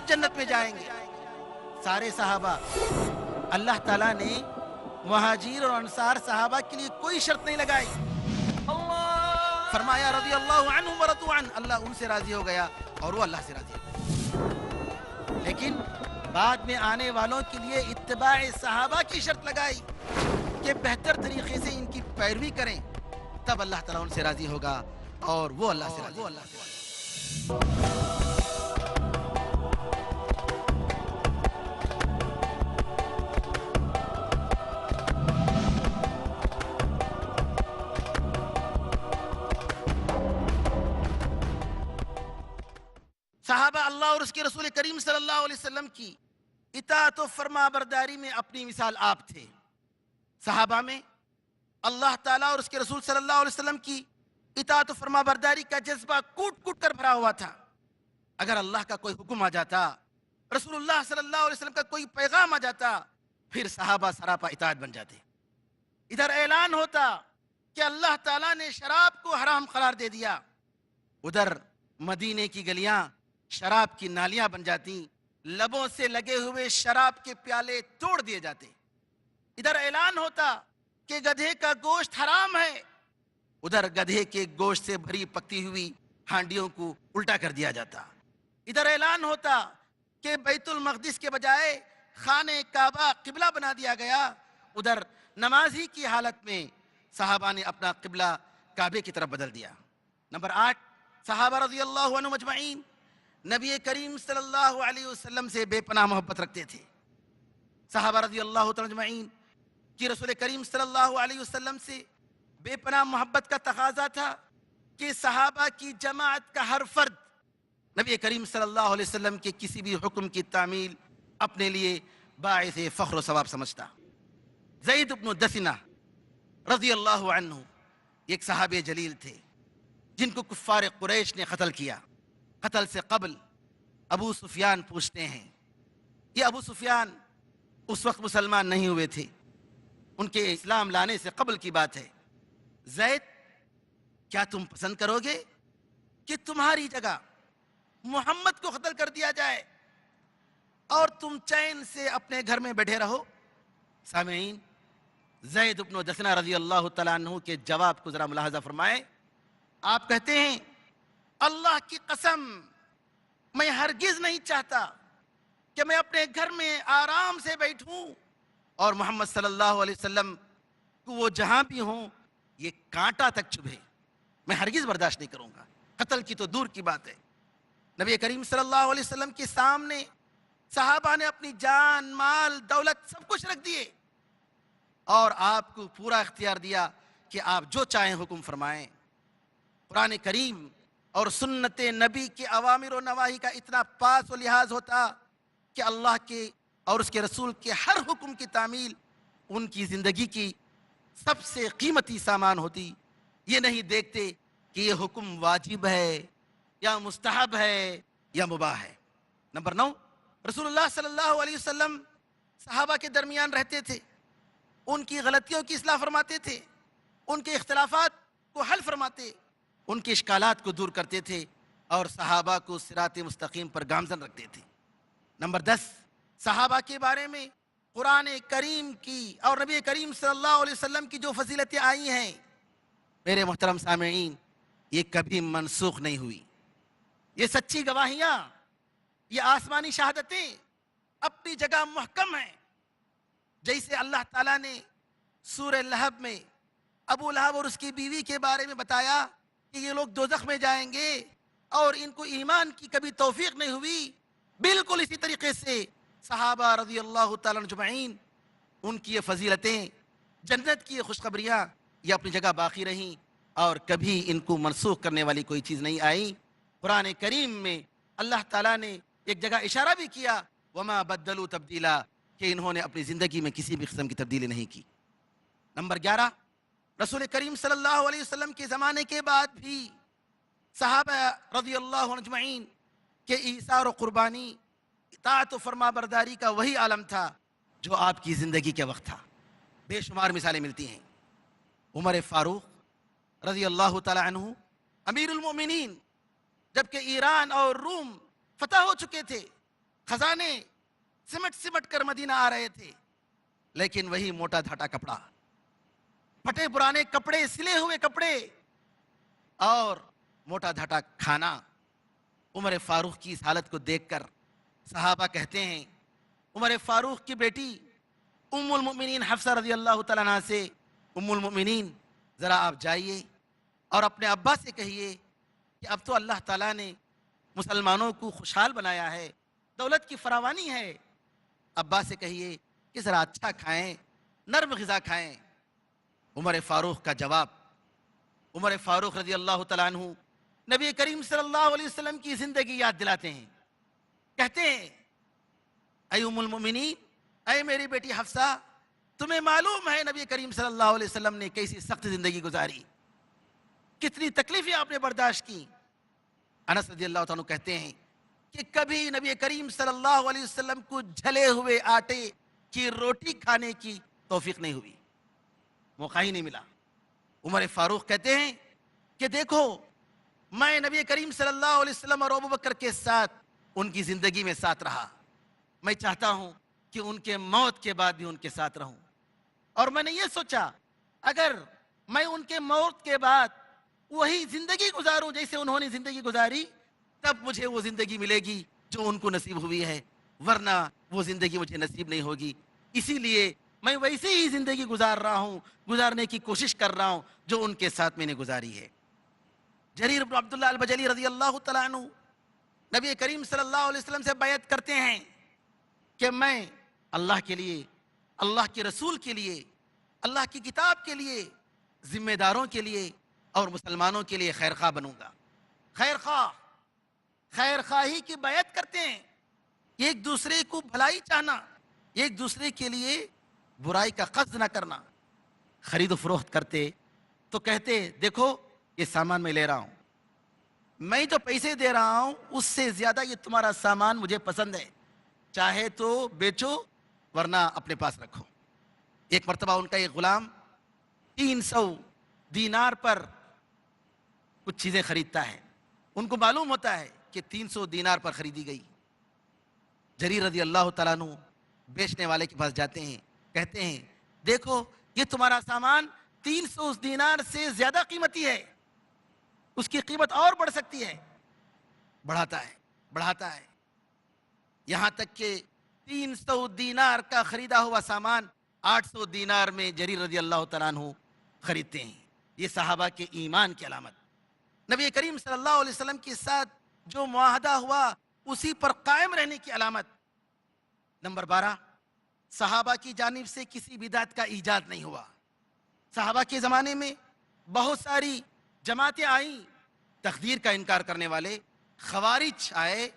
سب جنت میں جائیں گے۔ سارے صحابہ، اللہ تعالیٰ نے مہاجر اور انصار صحابہ کے لیے کوئی شرط نہیں لگائی۔ فرمایا رضی اللہ عنہم ورضوا عنہ، اللہ ان سے راضی ہو گیا اور وہ اللہ سے راضی ہو گیا۔ لیکن بعد میں آنے والوں کے لیے اتباع صحابہ کی شرط لگائی کہ بہتر طریقے سے ان کی پیروی کریں، تب اللہ تعالیٰ ان سے راضی ہوگا اور وہ اللہ سے راضی ہوگا۔ صحابہ اللہ اور اس کے رسول کریم صلی اللہ علیہ وسلم کی اطاعت و فرما برداری میں اپنی مثال آپ تھے۔ صحابہ میں اللہ تعالیٰ اور اس کے رسول صلی اللہ علیہ وسلم کی اطاعت و فرما برداری کا جذبہ کوٹ کوٹ کر بھرا ہوا تھا۔ اگر اللہ کا کوئی حکم آ جاتا، رسول اللہ صلی اللہ علیہ وسلم کا کوئی پیغام آ جاتا، پھر صحابہ سراپا اطاعت بن جاتے۔ ادھر اعلان ہوتا کہ اللہ تعالیٰ نے شراب کو حرام قرار دے دیا، ادھر مدینے کی گلیاں شراب کی نالیاں بن جاتی، لبوں سے لگے ہوئے شراب کے پیالے توڑ دیے جاتے۔ ادھر اعلان ہوتا کہ گدھے کا گوشت حرام ہے، ادھر گدھے کے گوشت سے بھری پکتی ہوئی ہانڈیوں کو الٹا کر دیا جاتا۔ ادھر اعلان ہوتا کہ بیت المقدس کے بجائے خانہ کعبہ قبلہ بنا دیا گیا، ادھر نمازی کی حالت میں صحابہ نے اپنا قبلہ کعبے کی طرف بدل دیا۔ نمبر 8، صحابہ رضی اللہ عنہم اجمعین نبی کریم صلی اللہ علیہ وسلم سے بے پناہ محبت رکھتے تھے۔ صحابہ رضی اللہ تعالی اجمعین کی رسول کریم صلی اللہ علیہ وسلم سے بے پناہ محبت کا تقاضا تھا کہ صحابہ کی جماعت کا ہر فرد نبی کریم صلی اللہ علیہ وسلم کے کسی بھی حکم کی تعمیل اپنے لیے باعث فخر و ثواب سمجھتا۔ زید بن دثنہ رضی اللہ عنہ ایک صحابی جلیل تھے جن کو کفار قریش نے قتل کیا۔ قتل سے قبل ابو سفیان پوچھتے ہیں، یہ ابو سفیان اس وقت مسلمان نہیں ہوئے تھے، ان کے اسلام لانے سے قبل کی بات ہے، زید کیا تم پسند کرو گے کہ تمہاری جگہ محمد کو قتل کر دیا جائے اور تم چین سے اپنے گھر میں بیٹھے رہو؟ سامعین، زید بن دثنہ رضی اللہ تعالیٰ عنہ کے جواب کو ذرا ملاحظہ فرمائے۔ آپ کہتے ہیں اللہ کی قسم میں ہرگز نہیں چاہتا کہ میں اپنے گھر میں آرام سے بیٹھوں اور محمد صلی اللہ علیہ وسلم کو وہ جہاں بھی ہوں یہ کانٹا تک چبھے، میں ہرگز برداشت نہیں کروں گا۔ قتل کی تو دور کی بات ہے، نبی کریم صلی اللہ علیہ وسلم کے سامنے صحابہ نے اپنی جان، مال، دولت سب کچھ رکھ دیے اور آپ کو پورا اختیار دیا کہ آپ جو چاہیں حکم فرمائیں۔ قرآن کریم اور سنت نبی کے اوامر و نواہی کا اتنا پاس و لحاظ ہوتا کہ اللہ کے اور اس کے رسول کے ہر حکم کی تعمیل ان کی زندگی کی سب سے قیمتی سامان ہوتی۔ یہ نہیں دیکھتے کہ یہ حکم واجب ہے یا مستحب ہے یا مباح ہے۔ نمبر 9، رسول اللہ صلی اللہ علیہ وسلم صحابہ کے درمیان رہتے تھے، ان کی غلطیوں کی اصلاح فرماتے تھے، ان کے اختلافات کو حل فرماتے، ان کے اشکالات کو دور کرتے تھے اور صحابہ کو صراط مستقیم پر گامزن رکھتے تھے۔ نمبر 10، صحابہ کے بارے میں قرآن کریم کی اور نبی کریم صلی اللہ علیہ وسلم کی جو فضیلتیں آئی ہیں، میرے محترم سامعین، یہ کبھی منسوخ نہیں ہوئی۔ یہ سچی گواہیاں، یہ آسمانی شہادتیں اپنی جگہ محکم ہیں۔ جیسے اللہ تعالیٰ نے سورہ لہب میں ابو لہب اور اس کی بیوی کے بارے میں بتایا کہ یہ لوگ دوزخ میں جائیں گے اور ان کو ایمان کی کبھی توفیق نہیں ہوئی، بالکل اسی طریقے سے صحابہ رضی اللہ تعالیٰ اجمعین ان کی یہ فضیلتیں، جنت کی یہ خوشخبریاں، یہ اپنی جگہ باقی رہیں اور کبھی ان کو منسوخ کرنے والی کوئی چیز نہیں آئی۔ قرآن کریم میں اللہ تعالیٰ نے ایک جگہ اشارہ بھی کیا، وما بدلوا تبدیلا، کہ انہوں نے اپنی زندگی میں کسی بھی قسم کی تبدیلی نہیں کی۔ نمبر 11، رسول کریم صلی اللہ علیہ وسلم کے زمانے کے بعد بھی صحابہ رضی اللہ عنہ اجمعین کے ایثار و قربانی، اطاعت و فرما برداری کا وہی عالم تھا جو آپ کی زندگی کے وقت تھا۔ بے شمار مثالیں ملتی ہیں۔ عمر فاروق رضی اللہ تعالی عنہ امیر المؤمنین، جبکہ ایران اور روم فتح ہو چکے تھے خزانے سمٹ سمٹ کر مدینہ آ رہے تھے، لیکن وہی موٹا دھاٹا کپڑا، پھٹے پرانے کپڑے، سلے ہوئے کپڑے اور موٹا دھاٹا کھانا۔ عمر فاروق کی اس حالت کو دیکھ کر صحابہ کہتے ہیں، عمر فاروق کی بیٹی ام المؤمنین حفصہ رضی اللہ تعالیٰ عنہ سے، ام المؤمنین ذرا آپ جائیے اور اپنے ابا سے کہیے کہ اب تو اللہ تعالیٰ نے مسلمانوں کو خوشحال بنایا ہے، دولت کی فراوانی ہے، ابا سے کہیے کہ ذرا اچھا کھائیں، نرم غذا کھائیں۔ عمر فاروق کا جواب، عمر فاروق رضی اللہ تعالیٰ عنہ نبی کریم صلی اللہ علیہ وسلم کی زندگی یاد دلاتے ہیں، کہتے ہیں اے ام المؤمنین، اے میری بیٹی حفصہ، تمہیں معلوم ہے نبی کریم صلی اللہ علیہ وسلم نے کیسی سخت زندگی گزاری، کتنی تکلیفیں آپ نے برداشت کی۔ انس رضی اللہ تعالیٰ کہتے ہیں کہ کبھی نبی کریم صلی اللہ علیہ وسلم کو جھلے ہوئے آٹے کی روٹی کھانے کی توفیق نہیں ہوئی، موقع ہی نہیں ملا۔ عمر فاروق کہتے ہیں کہ دیکھو، میں نبی کریم صلی اللہ علیہ وسلم اور ابوبکر کے ساتھ ان کی زندگی میں ساتھ رہا، میں چاہتا ہوں کہ ان کے موت کے بعد بھی ان کے ساتھ رہوں، اور میں نے یہ سوچا اگر میں ان کے موت کے بعد وہی زندگی گزاروں جیسے انہوں نے زندگی گزاری، تب مجھے وہ زندگی ملے گی جو ان کو نصیب ہوئی ہے، ورنہ وہ زندگی مجھے نصیب نہیں ہوگی۔ اسی لیے میں ویسے ہی زندگی گزار رہا ہوں، گزارنے کی کوشش کر رہا ہوں جو ان کے ساتھ میں نے گزاری ہے۔ جریر بن عبداللہ البجلی رضی اللہ تعالیٰ عنہ نبی کریم صلی اللہ علیہ وسلم سے بیعت کرتے ہیں کہ میں اللہ کے لیے، اللہ کے رسول کے لیے، اللہ کی کتاب کے لیے، ذمہ داروں کے لیے اور مسلمانوں کے لیے خیر خواہ بنوں گا۔ خیر خواہ، خیر خواہی کی بیعت کرتے ہیں، ایک دوسرے کو بھلائی چاہنا، ایک دوسرے کے لیے برائی کا قصد نہ کرنا۔ خرید و فروخت کرتے تو کہتے دیکھو یہ سامان میں لے رہا ہوں، میں جو پیسے دے رہا ہوں اس سے زیادہ یہ تمہارا سامان مجھے پسند ہے، چاہے تو بیچو ورنہ اپنے پاس رکھو۔ ایک مرتبہ ان کا ایک غلام 300 دینار پر کچھ چیزیں خریدتا ہے، ان کو معلوم ہوتا ہے کہ 300 دینار پر خریدی گئی۔ جریر رضی اللہ تعالیٰ عنہ بیچنے والے کے پاس جاتے ہیں، کہتے ہیں دیکھو یہ تمہارا سامان 300 دینار سے زیادہ قیمتی ہے، اس کی قیمت اور بڑھ سکتی ہے۔ بڑھاتا ہے، بڑھاتا ہے، یہاں تک کہ 300 دینار کا خریدا ہوا سامان 800 دینار میں جریر رضی اللہ تعالیٰ عنہ خریدتے ہیں۔ یہ صحابہ کے ایمان کی علامت، نبی کریم صلی اللہ علیہ وسلم کے ساتھ جو معاہدہ ہوا اسی پر قائم رہنے کی علامت۔ نمبر 12، صحابہ کی جانب سے کسی بدعت کا ایجاد نہیں ہوا۔ صحابہ کے زمانے میں بہت ساری جماعتیں آئیں، تقدیر کا انکار کرنے والے، خوارج آئے،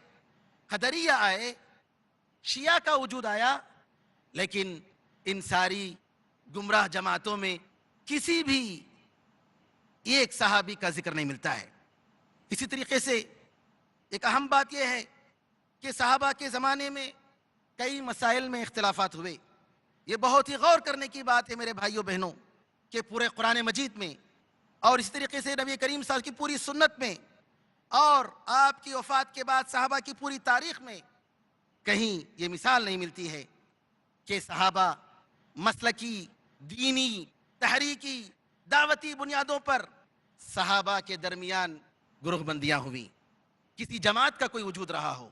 قدریہ آئے، شیعہ کا وجود آیا، لیکن ان ساری گمراہ جماعتوں میں کسی بھی ایک صحابی کا ذکر نہیں ملتا ہے۔ اسی طریقے سے ایک اہم بات یہ ہے کہ صحابہ کے زمانے میں کئی مسائل میں اختلافات ہوئے۔ یہ بہت ہی غور کرنے کی بات ہے میرے بھائیوں بہنوں کہ پورے قرآن مجید میں اور اسی طریقے سے نبی کریم صلی اللہ علیہ وسلم کی پوری سنت میں اور آپ کی وفات کے بعد صحابہ کی پوری تاریخ میں کہیں یہ مثال نہیں ملتی ہے کہ صحابہ مسلکی، دینی، تحریکی، دعوتی بنیادوں پر صحابہ کے درمیان گروہ بندیاں ہوئیں، کسی جماعت کا کوئی وجود رہا ہو،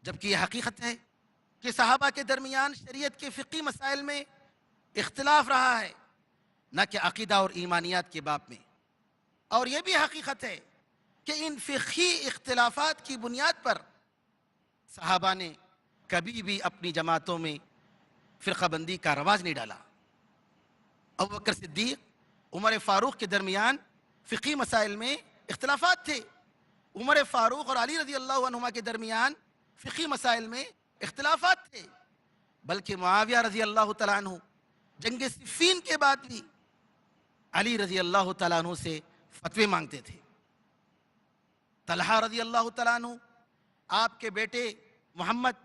جبکہ یہ حقیقت ہے کہ صحابہ کے درمیان شریعت کے فقہی مسائل میں اختلاف رہا ہے، نہ کہ عقیدہ اور ایمانیات کے باب میں۔ اور یہ بھی حقیقت ہے کہ ان فقہی اختلافات کی بنیاد پر صحابہ نے کبھی بھی اپنی جماعتوں میں فرقہ بندی کا رواج نہیں ڈالا۔ ابوبکر صدیق، عمر فاروق کے درمیان فقہی مسائل میں اختلافات تھے، عمر فاروق اور علی رضی اللہ عنہما کے درمیان فقہی مسائل میں اختلافات تھے، بلکہ معاویہ رضی اللہ تعالیٰ عنہ جنگ صفین کے بعد بھی علی رضی اللہ تعالیٰ عنہ سے فتوے مانگتے تھے۔ طلحہ رضی اللہ تعالیٰ عنہ آپ کے بیٹے محمد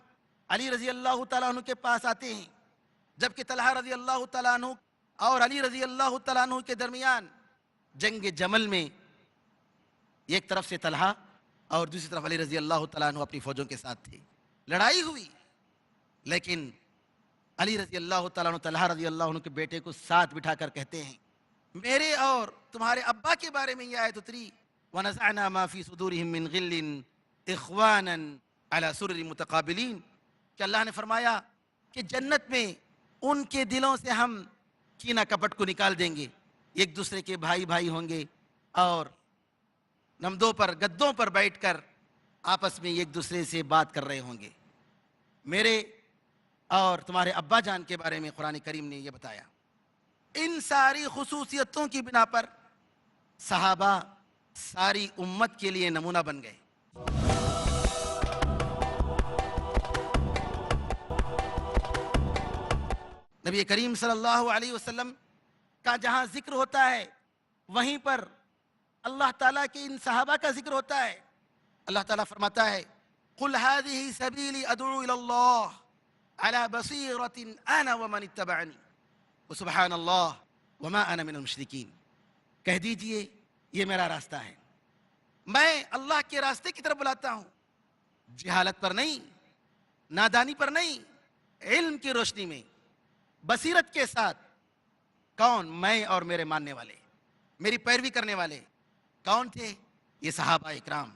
علی رضی اللہ تعالیٰ عنہ کے پاس آتے ہیں، جبکہ طلحہ رضی اللہ تعالیٰ عنہ اور علی رضی اللہ تعالیٰ عنہ کے درمیان جنگ جمل میں ایک طرف سے طلحہ اور دوسری طرف علی رضی اللہ تعالیٰ عنہ اپنی فوجوں کے ساتھ تھے۔ لڑائی ہوئی، لیکن علی رضی اللہ تعالیٰ عنہ، طلحہ رضی اللہ عنہ کے بیٹے کو ساتھ بٹھا کر کہتے ہیں میرے اور تمہارے ابا کے بارے میں یہ آیت اتری وَنَزَعْنَا مَا فِي صُدُورِهِم مِّن غِلٍّ إِخْوَانًا عَلَى سُرُرٍ مُتَقَابِلِينَ کہ اللہ نے فرمایا کہ جنت میں ان کے دلوں سے ہم کینہ کپٹ کو نکال دیں گے، ایک دوسرے کے بھائی بھائی ہوں گے اور نمدوں پر گدوں پر بیٹھ کر آپس میں ایک دوسرے سے بات کر رہے ہوں گے۔ میرے اور تمہارے ابا جان کے بارے میں قرآن کریم نے یہ بتایا۔ ان ساری خصوصیتوں کی بنا پر صحابہ ساری امت کے لیے نمونہ بن گئے۔ نبی کریم صلی اللہ علیہ وسلم کا جہاں ذکر ہوتا ہے وہیں پر اللہ تعالیٰ کے ان صحابہ کا ذکر ہوتا ہے۔ اللہ تعالیٰ فرماتا ہے قُلْ هَذِهِ سَبِيلِي أَدْعُو إِلَى اللَّهِ عَلَى بَصِيرَةٍ أَنَا وَمَنِ اتَّبَعَنِي وَسُبْحَانَ اللَّهِ وَمَا أَنَا مِنَ الْمُشْرِكِينَ۔ کہہ دیجئے یہ میرا راستہ ہے، میں اللہ کے راستے کی طرف بلاتا ہوں، جہالت پر نہیں، نادانی پر نہیں، علم کی روشنی میں، بصیرت کے ساتھ۔ کون؟ میں اور میرے ماننے والے، میری پیروی کرنے والے۔ کون تھے؟ یہ صحابہ اکرام۔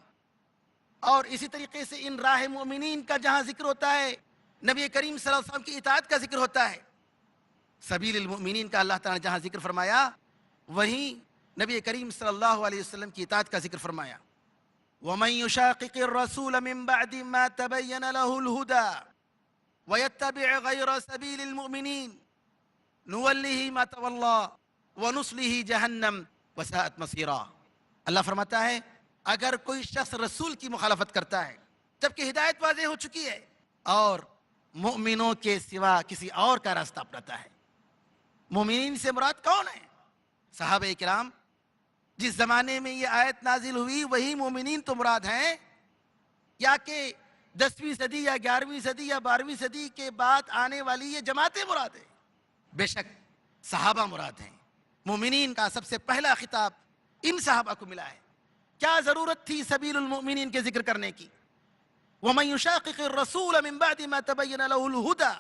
اور اسی طریقے سے ان راہ مومنین کا جہاں ذکر ہوتا ہے نبی کریم صلی اللہ علیہ وسلم کی اطاعت کا ذکر ہوتا ہے۔ سبیل المؤمنین کا اللہ تعالیٰ نے جہاں ذکر فرمایا وہیں نبی کریم صلی اللہ علیہ وسلم کی اطاعت کا ذکر فرمایا۔ وَمَن يُشَاقِقِ الرَّسُولَ مِن بَعْدِ مَا تَبَيَّنَ لَهُ الْهُدَى وَيَتَّبِعْ غَيْرَ سَبِيلِ الْمُؤْمِنِينَ نُوَلِّهِ مَا تَوَلَّى وَنُصْلِهِ جَهَنَّمَ وَسَاءَتْ مَصِيرًا۔ اللہ فرماتا ہے اگر کوئی شخص رسول کی مخالفت کرتا ہے جبکہ ہدایت واضح ہو چکی ہے اور مؤمنوں کے سوا کسی اور کا راستہ اپناتا ہے۔ مومنین سے مراد کون ہے؟ صحابہ کرام۔ جس زمانے میں یہ آیت نازل ہوئی وہی مومنین تو مراد ہیں، یا کہ 10ویں صدی یا 11ویں صدی یا 12ویں صدی کے بعد آنے والی یہ جماعتیں مراد ہیں؟ بے شک صحابہ مراد ہیں۔ مومنین کا سب سے پہلا خطاب ان صحابہ کو ملا ہے۔ کیا ضرورت تھی سبیل المؤمنین کے ذکر کرنے کی؟ وَمَن يُشَاقِقِ الرَّسُولَ مِن بَعْدِ مَا تَبَيَّنَ لَهُ الْهُدَى،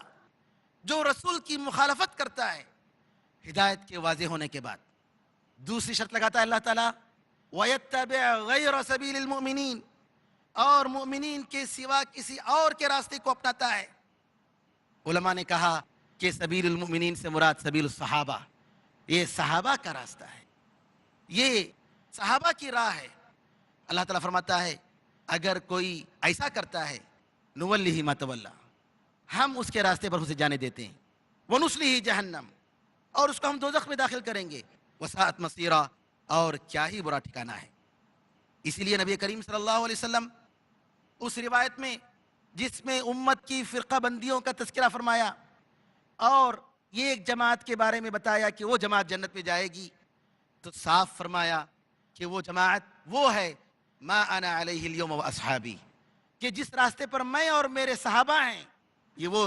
جو رسول کی مخالفت کرتا ہے ہدایت کے واضح ہونے کے بعد۔ دوسری شرط لگاتا ہے اللہ تعالیٰ وَيَتَّبِعْ غَيْرَ سَبِيلِ الْمُؤْمِنِينَ، اور مومنین کے سوا کسی اور کے راستے کو اپناتا ہے۔ علماء نے کہا کہ سبیل المؤمنین سے مراد سبیل الصحابہ، یہ صحابہ کا راستہ ہے، یہ صحابہ کی راہ ہے۔ اللہ تعالیٰ فرماتا ہے اگر کوئی ایسا کرتا ہے نُوَلِّهِ مَا تَوَلَّى، ہم اس کے راستے پر اسے جانے دیتے ہیں، وَنُصْلِهِ جَهَنَّمَ، اور اس کو ہم دوزخ میں داخل کریں گے، وَسَاءَتْ مَصِيرًا، اور کیا ہی برا ٹھکانہ ہے۔ اسی لیے نبی کریم صلی اللہ علیہ وسلم اس روایت میں جس میں امت کی فرقہ بندیوں کا تذکرہ فرمایا اور یہ ایک جماعت کے بارے میں بتایا کہ وہ جماعت جنت میں جائے گی، تو صاف فرمایا کہ وہ جماعت وہ ہے ما انا علیہ اليوم واصحابی، کہ جس راستے پر میں اور میرے صحابہ ہیں، یہ وہ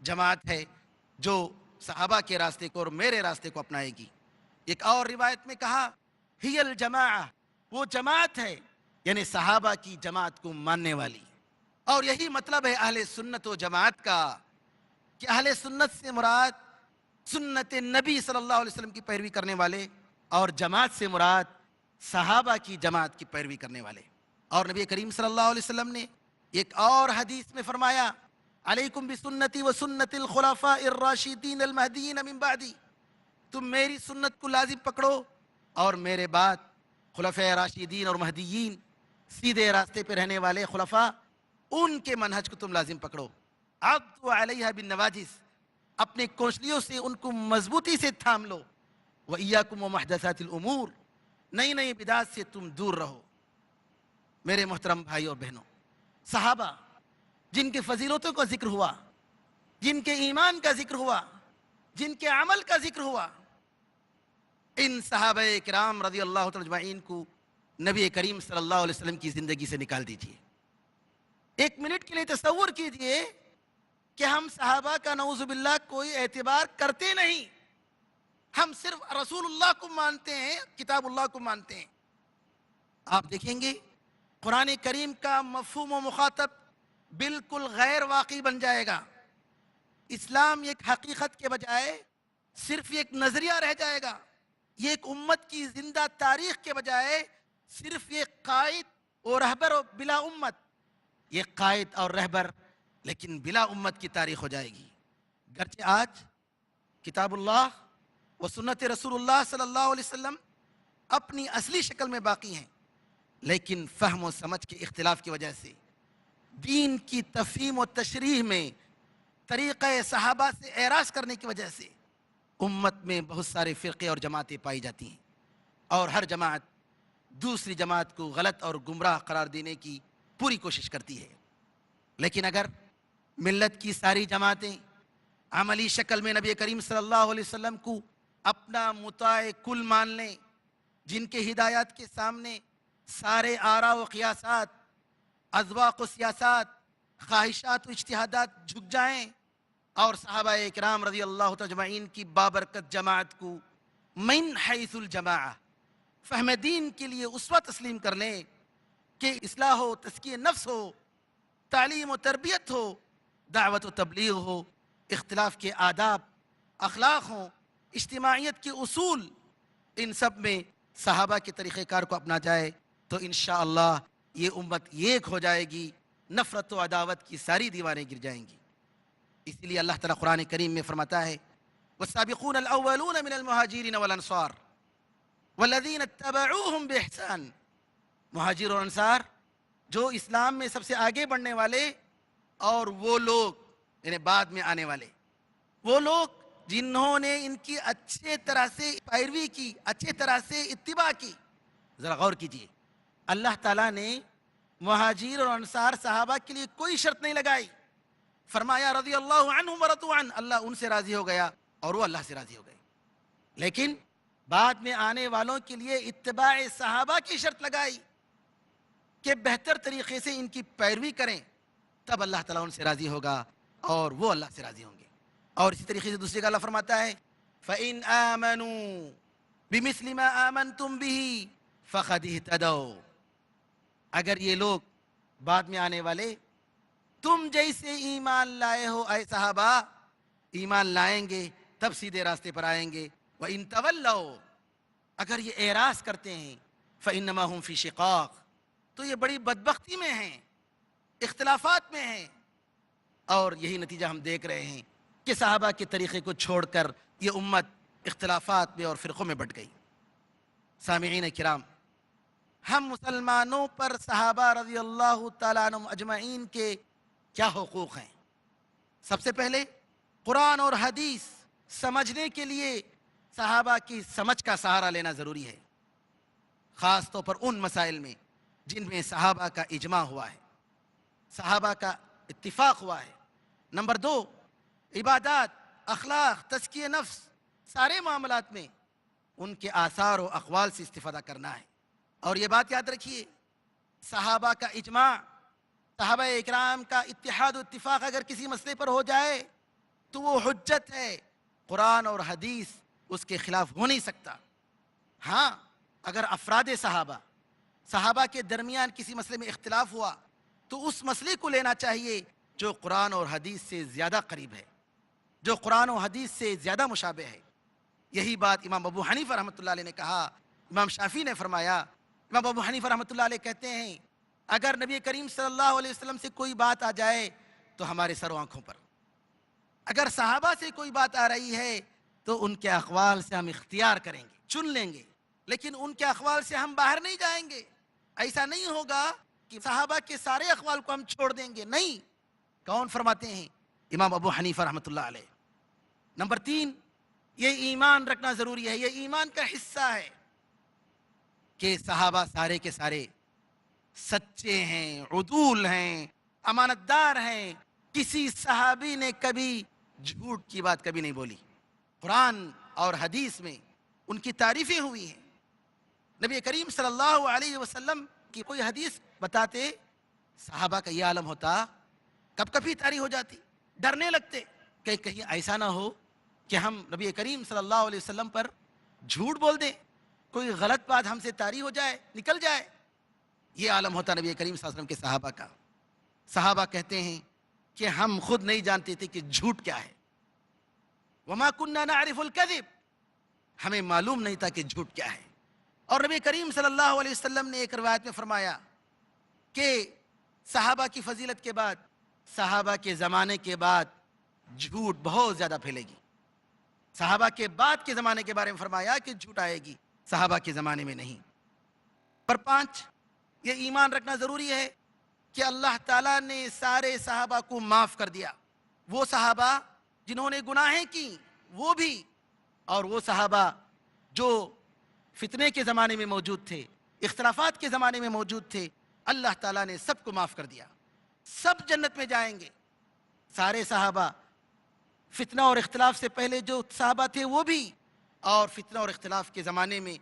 جماعت ہے جو صحابہ کے راستے کو اور میرے راستے کو اپنائے گی۔ ایک اور روایت میں کہا ہی الجماعہ، وہ جماعت ہے یعنی صحابہ کی جماعت کو ماننے والی۔ اور یہی مطلب ہے اہل سنت و جماعت کا، کہ اہل سنت سے مراد سنت نبی صلی اللہ علیہ وسلم کی پیروی کرنے والے، اور جماعت سے مراد صحابہ کی جماعت کی پیروی کرنے والے۔ اور نبی کریم صلی اللہ علیہ وسلم نے ایک اور حدیث میں فرمایا علیکم بسنتی و سنت الخلفاء الراشدین المہدیین من بعدی، تم میری سنت کو لازم پکڑو اور میرے بعد خلفاء راشدین اور مہدیین، سیدھے راستے پہ رہنے والے خلفاء، ان کے منہج کو تم لازم پکڑو۔ عضوا علیہا بالنواجذ، اپنے کونچلیوں سے ان کو مضبوطی سے تھام لو۔ وَإِيَّاكُمْ وَمُحْدَثَاتِ الْأُمُورِ، نئی نئی بدعات سے تم دور رہو۔ میرے محترم بھائی اور بہنوں، صحابہ جن کے فضیلتوں کا ذکر ہوا، جن کے ایمان کا ذکر ہوا، جن کے عمل کا ذکر ہوا، ان صحابہ کرام رضی اللہ تعالی اجمعین کو نبی کریم صلی اللہ علیہ وسلم کی زندگی سے نکال دیجیے۔ ایک منٹ کے لیے تصور کیجئے کہ ہم صحابہ کا نعوذ باللہ کوئی اعتبار کرتے نہیں، ہم صرف رسول اللہ کو مانتے ہیں، کتاب اللہ کو مانتے ہیں۔ آپ دیکھیں گے قرآن کریم کا مفہوم و مخاطب بالکل غیر واقعی بن جائے گا. اسلام ایک حقیقت کے بجائے صرف ایک نظریہ رہ جائے گا. یہ ایک امت کی زندہ تاریخ کے بجائے صرف ایک قائد اور رہبر و بلا امت. یہ قائد اور رہبر لیکن بلا امت کی تاریخ ہو جائے گی. گرچہ آج کتاب اللہ و سنت رسول اللہ صلی اللہ علیہ وسلم اپنی اصلی شکل میں باقی ہیں، لیکن فہم و سمجھ کے اختلاف کی وجہ سے، دین کی تفہیم و تشریح میں طریقہ صحابہ سے اعراض کرنے کی وجہ سے امت میں بہت سارے فرقے اور جماعتیں پائی جاتی ہیں، اور ہر جماعت دوسری جماعت کو غلط اور گمراہ قرار دینے کی پوری کوشش کرتی ہے. لیکن اگر ملت کی ساری جماعتیں عملی شکل میں نبی کریم صلی اللہ علیہ وسلم کو اپنا مطاع کل مان لیں، جن کے ہدایات کے سامنے سارے آراء و قیاسات، اذواق و سیاسات، خواہشات و اجتہادات جھک جائیں، اور صحابہ اکرام رضی اللہ اجمعین کی بابرکت جماعت کو من حیث الجماعہ فہم دین کے لیے اسوہ تسلیم کر لیں کہ اصلاح ہو، تزکیہ نفس ہو، تعلیم و تربیت ہو، دعوت و تبلیغ ہو، اختلاف کے آداب، اخلاق ہوں، اجتماعیت کے اصول، ان سب میں صحابہ کے طریقہ کار کو اپنا جائے تو انشاءاللہ یہ امت ایک ہو جائے گی، نفرت و عداوت کی ساری دیواریں گر جائیں گی. اسی لیے اللہ تعالیٰ قرآن کریم میں فرماتا ہے والسابقون الاولون من المہاجرین والانصار والذین اتبعوہم باحسان. مہاجر اور انصار جو اسلام میں سب سے آگے بڑھنے والے، اور وہ لوگ یعنی بعد میں آنے والے، وہ لوگ جنہوں نے ان کی اچھے طرح سے پیروی کی، اچھے طرح سے اتباع کی. ذرا غور کیجئے، اللہ تعالیٰ نے مہاجر اور انصار صحابہ کے لیے کوئی شرط نہیں لگائی. فرمایا رضی اللہ عنہم ورضوا عنہ، اللہ ان سے راضی ہو گیا اور وہ اللہ سے راضی ہو گئے. لیکن بعد میں آنے والوں کے لیے اتباع صحابہ کی شرط لگائی کہ بہتر طریقے سے ان کی پیروی کریں، تب اللہ تعالیٰ ان سے راضی ہوگا اور وہ اللہ سے راضی ہوں گے. اور اسی طریقے سے دوسری جگہ اللہ فرماتا ہے فَإِنْ آمَنُوا بِمِثْلِ مَا آمَنْتُمْ بِهِ فَقَدِ اهْتَدَوْا. اگر یہ لوگ بعد میں آنے والے تم جیسے ایمان لائے ہو اے صحابہ، ایمان لائیں گے تب سیدھے راستے پر آئیں گے. وَإِنْ تَوَلَّوْا، اگر یہ اعراض کرتے ہیں فَإِنَّمَا هُمْ فِي شِقَاقٍ، تو یہ بڑی بدبختی میں ہیں، اختلافات میں ہیں. اور یہی نتیجہ ہم دیکھ رہے ہیں کہ صحابہ کے طریقے کو چھوڑ کر یہ امت اختلافات میں اور فرقوں میں بٹ گئی. سامعین کرام، ہم مسلمانوں پر صحابہ رضی اللہ تعالیٰ عنہم اجمعین کے کیا حقوق ہیں؟ سب سے پہلے قرآن اور حدیث سمجھنے کے لیے صحابہ کی سمجھ کا سہارا لینا ضروری ہے، خاص طور پر ان مسائل میں جن میں صحابہ کا اجماع ہوا ہے، صحابہ کا اتفاق ہوا ہے. نمبر دو، عبادات، اخلاق، تزکیہ نفس، سارے معاملات میں ان کے آثار و اقوال سے استفادہ کرنا ہے. اور یہ بات یاد رکھیے، صحابہ کا اجماع، صحابہ اکرام کا اتحاد و اتفاق اگر کسی مسئلے پر ہو جائے تو وہ حجت ہے، قرآن اور حدیث اس کے خلاف ہو نہیں سکتا. ہاں، اگر افراد صحابہ کے درمیان کسی مسئلے میں اختلاف ہوا تو اس مسئلے کو لینا چاہیے جو قرآن اور حدیث سے زیادہ قریب ہے، جو قرآن و حدیث سے زیادہ مشابہ ہے. یہی بات امام ابو حنیفہ رحمۃ اللہ علیہ نے کہا. امام شافعی نے فرمایا، امام ابو حنیفہ رحمۃ اللہ علیہ کہتے ہیں اگر نبی کریم صلی اللہ علیہ وسلم سے کوئی بات آ جائے تو ہمارے سر و آنکھوں پر، اگر صحابہ سے کوئی بات آ رہی ہے تو ان کے اقوال سے ہم اختیار کریں گے، چن لیں گے، لیکن ان کے اقوال سے ہم باہر نہیں جائیں گے. ایسا نہیں ہوگا کہ صحابہ کے سارے اقوال کو ہم چھوڑ دیں گے، نہیں. کون فرماتے ہیں؟ امام ابو حنیفہ رحمۃ اللہ علیہ. نمبر تین، یہ ایمان رکھنا ضروری ہے، یہ ایمان کا حصہ ہے کہ صحابہ سارے کے سارے سچے ہیں، عدول ہیں، امانت دار ہیں. کسی صحابی نے کبھی جھوٹ کی بات کبھی نہیں بولی. قرآن اور حدیث میں ان کی تعریفیں ہوئی ہیں. نبی کریم صلی اللہ علیہ وسلم کی کوئی حدیث بتاتے، صحابہ کا یہ عالم ہوتا، کب کبھی تاری ہو جاتی، ڈرنے لگتے کہ کہیں ایسا نہ ہو کہ ہم نبی کریم صلی اللہ علیہ وسلم پر جھوٹ بول دیں، کوئی غلط بات ہم سے طاری ہو جائے، نکل جائے. یہ عالم ہوتا نبی کریم صلی اللہ علیہ وسلم کے صحابہ کا. صحابہ کہتے ہیں کہ ہم خود نہیں جانتے تھے کہ جھوٹ کیا ہے. وما كنا نعرف الكذب، ہمیں معلوم نہیں تھا کہ جھوٹ کیا ہے. اور نبی کریم صلی اللہ علیہ وسلم نے ایک روایت میں فرمایا کہ صحابہ کی فضیلت کے بعد، صحابہ کے زمانے کے بعد جھوٹ بہت زیادہ پھیلے گی. صحابہ کے بعد کے زمانے کے بارے میں فرمایا کہ جھوٹ آئے گی، صحابہ کے زمانے میں نہیں. پر 5، یہ ایمان رکھنا ضروری ہے کہ اللہ تعالیٰ نے سارے صحابہ کو معاف کر دیا. وہ صحابہ جنہوں نے گناہیں کی وہ بھی، اور وہ صحابہ جو فتنے کے زمانے میں موجود تھے، اختلافات کے زمانے میں موجود تھے، اللہ تعالیٰ نے سب کو معاف کر دیا. سب جنت میں جائیں گے. سارے صحابہ، فتنہ اور اختلاف سے پہلے جو صحابہ تھے وہ بھی، اور فتنہ اور اختلاف کے زمانے میں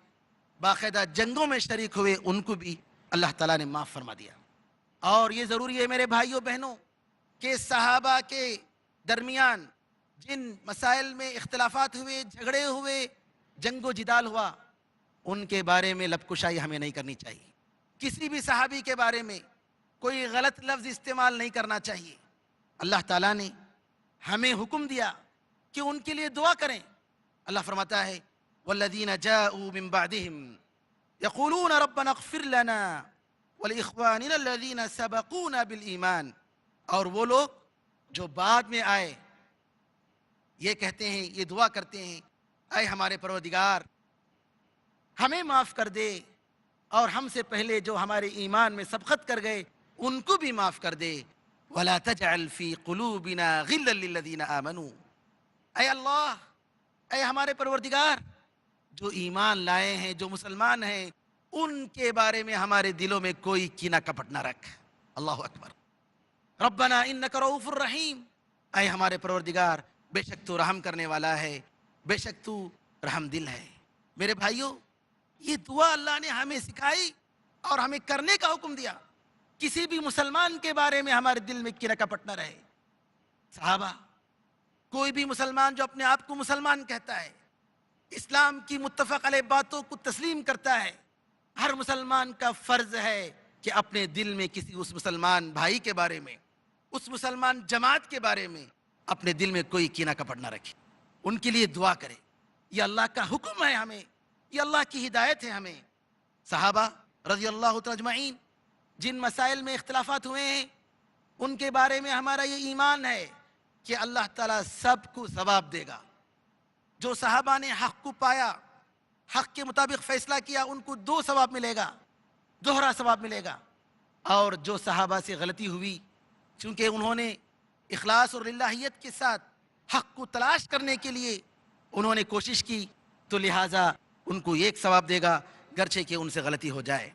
باقاعدہ جنگوں میں شریک ہوئے ان کو بھی اللہ تعالیٰ نے معاف فرما دیا. اور یہ ضروری ہے میرے بھائیوں بہنوں کہ صحابہ کے درمیان جن مسائل میں اختلافات ہوئے، جھگڑے ہوئے، جنگ و جدال ہوا، ان کے بارے میں لب کشائی ہمیں نہیں کرنی چاہیے. کسی بھی صحابی کے بارے میں کوئی غلط لفظ استعمال نہیں کرنا چاہیے. اللہ تعالیٰ نے ہمیں حکم دیا کہ ان کے لیے دعا کریں. اللہ فرماتا ہے والذین جاءوا من بعدہم یقولون ربنا اغفر لنا ولاخواننا الذین سبقونا بالایمان. اور وہ لوگ جو بعد میں آئے یہ کہتے ہیں، یہ دعا کرتے ہیں، اے ہمارے پروردگار ہمیں معاف کر دے، اور ہم سے پہلے جو ہمارے ایمان میں سبقت کر گئے ان کو بھی معاف کر دے. ولا تجعل فی قلوبنا غلا للذین آمنوا. اے اللہ، اے ہمارے پروردگار، جو ایمان لائے ہیں، جو مسلمان ہیں، ان کے بارے میں ہمارے دلوں میں کوئی کینہ کپٹ نہ رکھ. اللہ اکبر. ربنا انک رؤوف الرحیم. اے ہمارے پروردگار، بے شک تو رحم کرنے والا ہے، بے شک تو رحم دل ہے. میرے بھائیوں، یہ دعا اللہ نے ہمیں سکھائی اور ہمیں کرنے کا حکم دیا. کسی بھی مسلمان کے بارے میں ہمارے دل میں کینہ کپٹ نہ رہے. صحابہ، کوئی بھی مسلمان جو اپنے آپ کو مسلمان کہتا ہے، اسلام کی متفق علیہ باتوں کو تسلیم کرتا ہے، ہر مسلمان کا فرض ہے کہ اپنے دل میں کسی اس مسلمان بھائی کے بارے میں، اس مسلمان جماعت کے بارے میں اپنے دل میں کوئی کینہ کپٹ نہ رکھے. ان کے لیے دعا کرے. یہ اللہ کا حکم ہے ہمیں، یہ اللہ کی ہدایت ہے ہمیں. صحابہ رضی اللہ تعالی اجمعین جن مسائل میں اختلافات ہوئے ہیں ان کے بارے میں ہمارا یہ ایمان ہے کہ اللہ تعالیٰ سب کو ثواب دے گا. جو صحابہ نے حق کو پایا، حق کے مطابق فیصلہ کیا، ان کو 2 ثواب ملے گا، دوہرا ثواب ملے گا. اور جو صحابہ سے غلطی ہوئی، چونکہ انہوں نے اخلاص اور للہیت کے ساتھ حق کو تلاش کرنے کے لیے انہوں نے کوشش کی، تو لہٰذا ان کو 1 ثواب دے گا، گرچہ کہ ان سے غلطی ہو جائے.